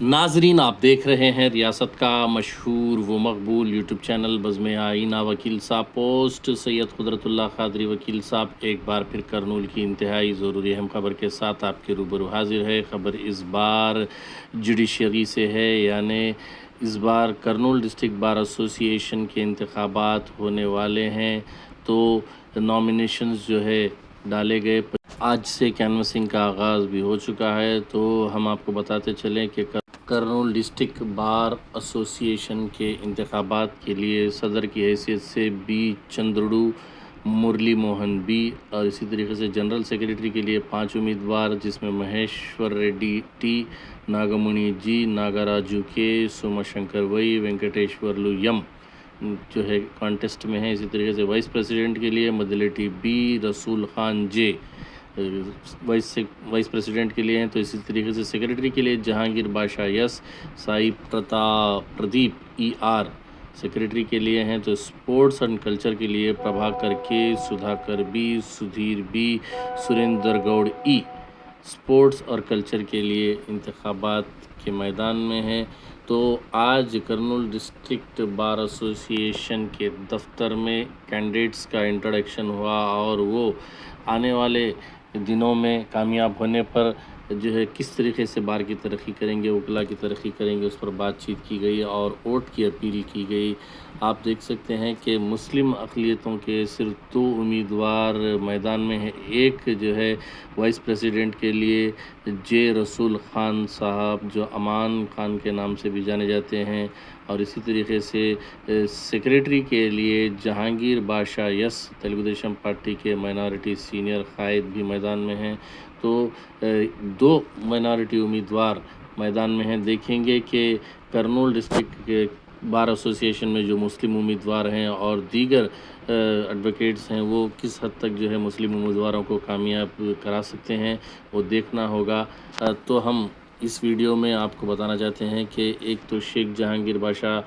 नाजरीन, आप देख रहे हैं रियासत का मशहूर व मकबूल यूट्यूब चैनल बज़्म आईना। वकील साहब पोस्ट सैयद कुदरतुल्लाह क़ादरी वकील साहब एक बार फिर करनूल की इंतहाई ज़रूरी अहम खबर के साथ आपके रूबरू हाजिर है। ख़बर इस बार जुडिशरी से है, यानी इस बार करनूल डिस्ट्रिक्ट बार एसोसिएशन के इंतखाबात होने वाले हैं, तो नॉमिनेशंस जो है डाले गए। आज से कैनवसिंग का आगाज़ भी हो चुका है। तो हम आपको बताते चलें कि करनूल डिस्ट्रिक्ट बार एसोसिएशन के इंतखाबात के लिए सदर की हैसियत से बी चंद्रुडू, मुरली मोहन बी और इसी तरीके से जनरल सेक्रेटरी के लिए 5 उम्मीदवार, जिसमें महेश्वर रेड्डी टी, नागमणि जी, नागराजू के, सोमाशंकर वई, वेंकटेश्वरलू यम जो है कॉन्टेस्ट में है। इसी तरीके से वाइस प्रेसिडेंट के लिए मदलेटी बी, रसूल खान जे वाइस प्रेसिडेंट के लिए हैं। तो इसी तरीके से सेक्रेटरी के लिए जहांगीर बादशाह yes, Sai Pradeep E R secretary के लिए हैं। तो स्पोर्ट्स एंड कल्चर के लिए Prabhakar K, Sudhakar B, Sudhir B, Surendra Goud E sports और कल्चर के लिए इंतखाबात के मैदान में हैं। तो आज करनूल डिस्ट्रिक्ट बार एसोसिएशन के दफ्तर में कैंडिडेट्स का इंट्रोडक्शन हुआ और वो आने वाले दिनों में कामयाब होने पर जो है किस तरीके से बार की तरक्की करेंगे, वकला की तरक्की करेंगे, उस पर बातचीत की गई और वोट की अपील की गई। आप देख सकते हैं कि मुस्लिम अक़लियतों के सिर्फ 2 उम्मीदवार मैदान में है। एक जो है वाइस प्रेसिडेंट के लिए जे रसूल ख़ान साहब, जो अमान ख़ान के नाम से भी जाने जाते हैं, और इसी तरीके से सेक्रेटरी के लिए जहांगीर बादशाह यस तेलुगु देशम पार्टी के माइनॉरिटी सीनियर कायद भी मैदान में हैं। तो 2 माइनॉरिटी उम्मीदवार मैदान में हैं। देखेंगे कि करनूल डिस्ट्रिक्ट के बार एसोसिएशन में जो मुस्लिम उम्मीदवार हैं और दीगर एडवोकेट्स हैं, वो किस हद तक जो है मुस्लिम उम्मीदवारों को कामयाब करा सकते हैं, वो देखना होगा। तो हम इस वीडियो में आपको बताना चाहते हैं कि एक तो शेख जहांगीर बादशाह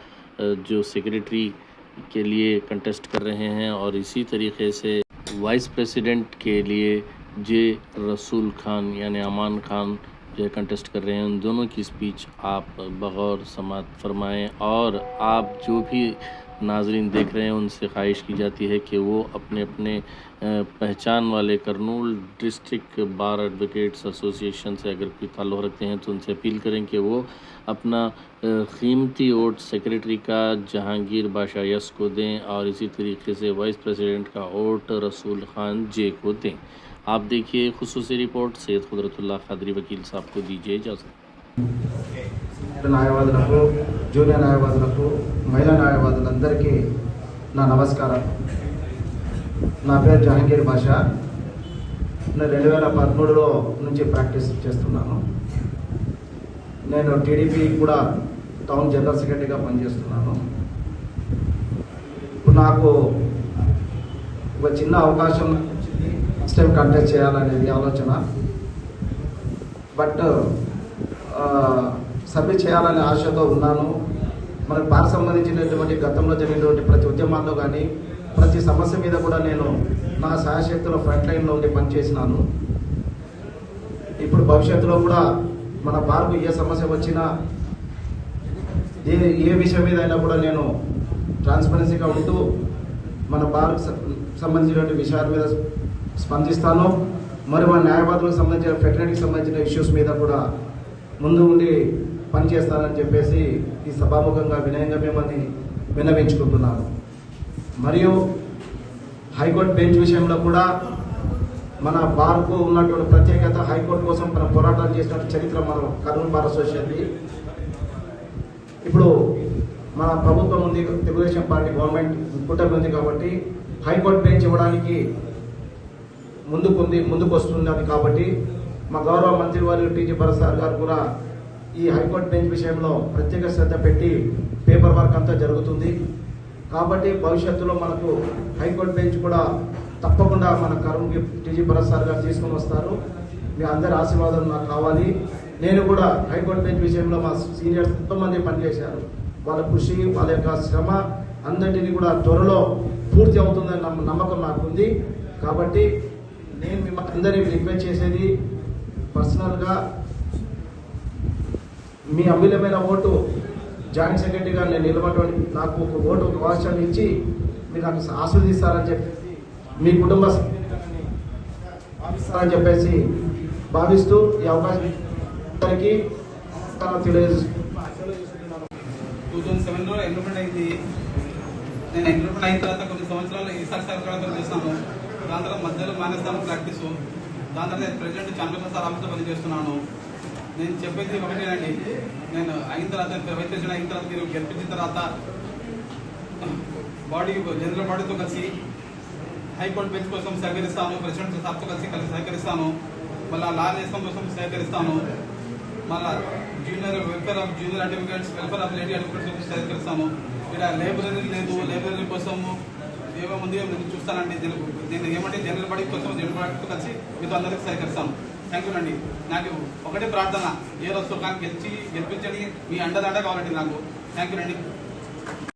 जो सेक्रेटरी के लिए कंटेस्ट कर रहे हैं, और इसी तरीके से वाइस प्रेसिडेंट के लिए जे रसूल खान यानी अमान खान जो है कंटेस्ट कर रहे हैं। उन दोनों की स्पीच आप बगौर समात फरमाएं, और आप जो भी नाजरीन देख रहे हैं उनसे ख्वाहिश की जाती है कि वो अपने अपने पहचान वाले Kurnool district bar advocates association से अगर कोई ताल्लुक़ रखते हैं तो उनसे अपील करें कि वो अपना कीमती वोट सेक्रेटरी का जहांगीर बादशाह यस को दें, और इसी तरीके से वाइस प्रेसिडेंट का वोट रसूल ख़ान जे को दें। आप देखिए खुसूसी रिपोर्ट सैयद कुदरतुल्लाह क़ादरी वकील साहब को दीजिए इजाज़त। న్యాయవాదులకు, జూనియర్ న్యాయవాదులకు, మహిళా న్యాయవాదులందరికీ నా నమస్కారం. నా పేరు జహాంగీర్ బాషా. నేను 2013లో నుంచి ప్రాక్టీస్ చేస్తున్నాను. నేను టీడీపీ కూడా టౌన్ జనరల్ సెక్రటరీగా పనిచేస్తున్నాను. ఇప్పుడు నాకు ఒక చిన్న అవకాశం నెక్స్ట్ టైం కంటెస్ట్ చేయాలనేది ఆలోచన. బట్ సబ్మిట్ చేయాలనే ఆశతో ఉన్నాను. మన బార్ సంబంధించినటువంటి గతంలో జరిగినటువంటి ప్రతి ఉద్యమాల్లో కానీ ప్రతి సమస్య మీద కూడా నేను నా సహాయశక్తిలో ఫ్రంట్ లైన్లో ఉండి పనిచేసినాను. ఇప్పుడు భవిష్యత్తులో కూడా మన బార్కు ఏ సమస్య వచ్చినా ఏ విషయం మీద అయినా కూడా నేను ట్రాన్స్పరెన్సీగా ఉంటూ మన బార్కు సంబంధించినటువంటి విషయాల మీద స్పందిస్తాను. మరి మన న్యాయవాదులకు సంబంధించిన ఫెటర్నిటీకి సంబంధించిన ఇష్యూస్ మీద కూడా ముందు ఉండి పనిచేస్తానని చెప్పేసి ఈ సభాముఖంగా వినయంగా మిమ్మల్ని విన్నవించుకుంటున్నాను. మరియు హైకోర్టు బెంచ్ విషయంలో కూడా మన బార్కు ఉన్నటువంటి ప్రత్యేకత, హైకోర్టు కోసం మనం పోరాటాలు చేసినటువంటి చరిత్ర మన కర్నూలు బార్ అసోసియేషన్ది. ఇప్పుడు మన ప్రభుత్వం ఉంది, తెలుగుదేశం పార్టీ గవర్నమెంట్ కూటమి ఉంది కాబట్టి హైకోర్టు బెంచ్ ఇవ్వడానికి ముందుకు వస్తున్నది. కాబట్టి మా గౌరవ మంత్రి వారు టీజీ భరత్ సార్ గారు కూడా ఈ హైకోర్టు బెంచ్ విషయంలో ప్రత్యేక శ్రద్ధ పెట్టి పేపర్ వర్క్ అంతా జరుగుతుంది. కాబట్టి భవిష్యత్తులో మనకు హైకోర్టు బెంచ్ కూడా తప్పకుండా మన కర్నూలుకి టీజీ భరత్ సార్ గారు తీసుకొని వస్తారు. మీ అందరి ఆశీర్వాదం నాకు కావాలి. నేను కూడా హైకోర్టు బెంచ్ విషయంలో మా సీనియర్స్ ఎంతోమంది పనిచేశారు. వాళ్ళ కృషి, వాళ్ళ యొక్క శ్రమ అందరినీ కూడా త్వరలో పూర్తి అవుతుందని నమ్మకం నాకుంది. కాబట్టి నేను మిమ్మల్ని అందరినీ రిక్వెస్ట్ చేసేది, పర్సనల్గా మీ అమూల్యమైన ఓటు జాయింట్ సెక్రటరీగా నేను నిలబడి నాకు ఒక ఓటు ఒక అవకాశం ఇచ్చి మీరు నాకు ఆస్వాదిస్తారని చెప్పేసి మీ కుటుంబ భావిస్తారని చెప్పేసి భావిస్తూ ఈ అవకాశం తెలియజేస్తున్నాను. 2007లో ఎంప్లాయ్మెంట్ అయింది. నేను ఎంప్లాయ్మెంట్ అయిన తర్వాత కొన్ని సంవత్సరాలు ఈసారి సర్కారంతో చేస్తాను. దాని తర్వాత మధ్యలో మానేస్తాను ప్రాక్టీస్. దాని తర్వాత నేను ప్రెసిడెంట్ చంద్రబాబు సార్ ఆఫీస్లో పనిచేస్తున్నాను. నేను చెప్పేది ఒకటేనండి, నేను అయిన తర్వాత వైస్ ప్రెసిడెంట్ అయిన తర్వాత మీరు గెలిపించిన తర్వాత జనరల్ బాడీతో కలిసి హైకోర్టు బెంచ్ కోసం సహకరిస్తాను. ప్రెసిడెంట్ సార్తో కలిసి సహకరిస్తాను. మళ్ళీ లా నేస్తం కోసం సహకరిస్తాను. మళ్ళీ welfare of junior advocates, welfare of lady advocates కోసం సహకరిస్తాను. ఇక్కడ లైబ్రరీ లేదు, లైబ్రరీ కోసం ఏమేముంది నేను చూస్తానండి. నేను ఏమంటే జనరల్ బాడీ కోసం జనరల్ బాడీతో కలిసి మీతో అందరికీ సహకరిస్తాను. థ్యాంక్ యూ అండి. నాకు ఒకటే ప్రార్థన, ఏ రోజు సుఖాన్ని గెలిపించండి. మీ అండదండ కావాలండి నాకు. థ్యాంక్ యూ అండి.